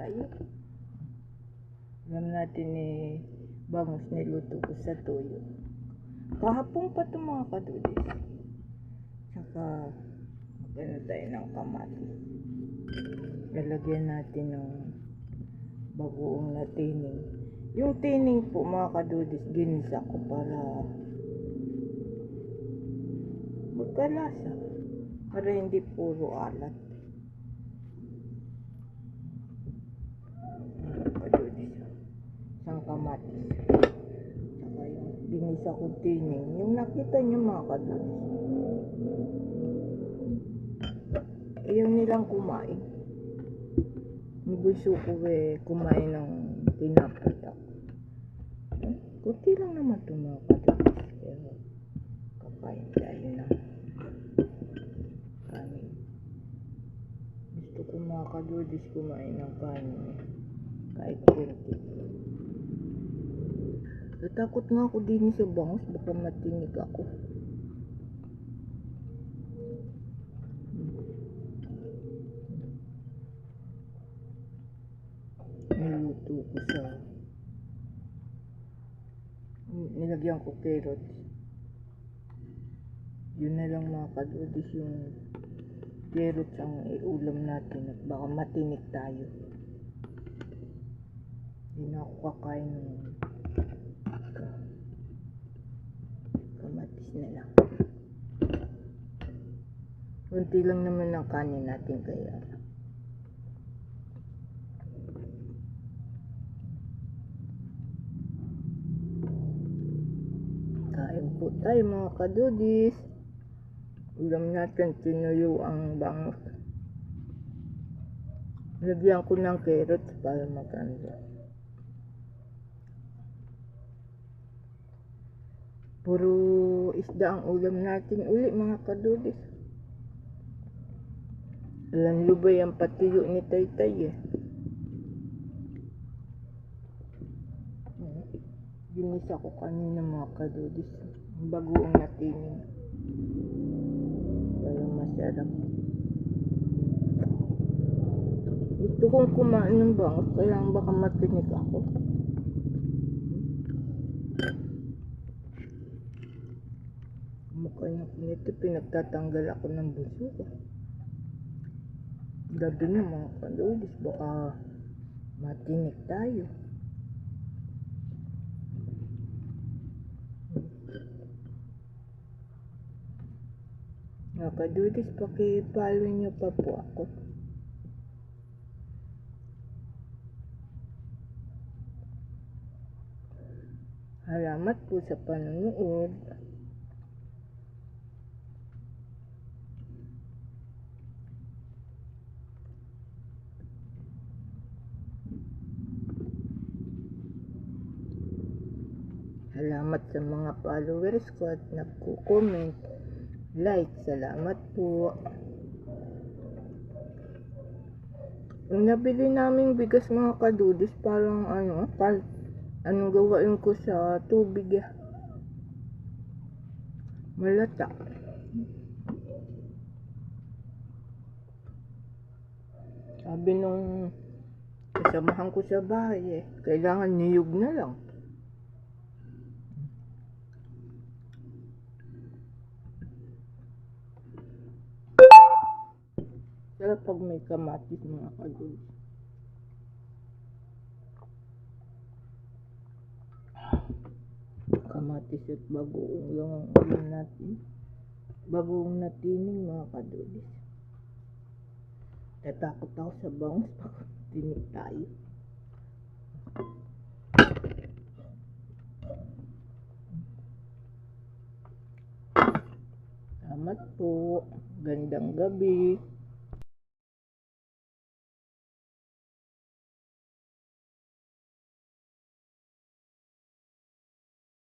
tayo. Alam natin bangus niluto ko sa toyo. Kahapon pa ito mga kadudis. Saka magano tayo ng kamatis. Lalagyan natin ng bagoong na tining. Yung tining po mga kadudis, ginisa ko para magkalasa. Para hindi puro alat. Kadudis. Isang kamatis. Saka yung ginisa ko tining. Yung nakita nyo mga kadudis. Ayaw nilang kumain. Yung gusto ko kumain ng tinapay ako. Kunti lang naman ito mga kadudis. Pero kakain tayo ng kanin. Gusto ko mga kadudis kumain ng kanin. Kahit kunti. Natakot nga ako din sa bangus. Baka matinig ako. Niluto ko sa nilagyan ko carrots. Yun na lang mga kadudis, yung carrots ang iulam natin at baka matinik tayo. Hindi na ako kakain ng kamatis na lang. Kunti lang naman ang kanin natin kaya kain po tayo mga kadudis. Ulam natin tinuyo ang bangus. Lagyan ko ng carrots para maganda. Puro isda ang ulam natin uli mga kadudis. Alam lubay ang patiyo ni Taytay Ginisa ko kanina mga kadudis. Bagoong na tining. Pero masarap. Gusto kong kumain ng bangus kaya baka matinig ako. Mukha niya nito pinagtatanggal ako ng buso ko. Gabi na mga kadudis, baka matinig tayo. Mga kadudis, paki-follow nyo pa po ako. Salamat po sa panonood. Salamat sa mga followers ko at nagko-comment, like. Salamat po. Yung nabili naming bigas mga kadudis, parang anong gawain ko sa tubig malata. Sabi nung kasamahan ko sa bahay kailangan niyog na lang. Pero pag may kamatis mga kadudis. Kamatis at bagoong lang ang ulam natin. Bagoong na tining mga kadudis. Natakot ako sa bangus pag tinig tayo. Salamat po. Gandang gabi.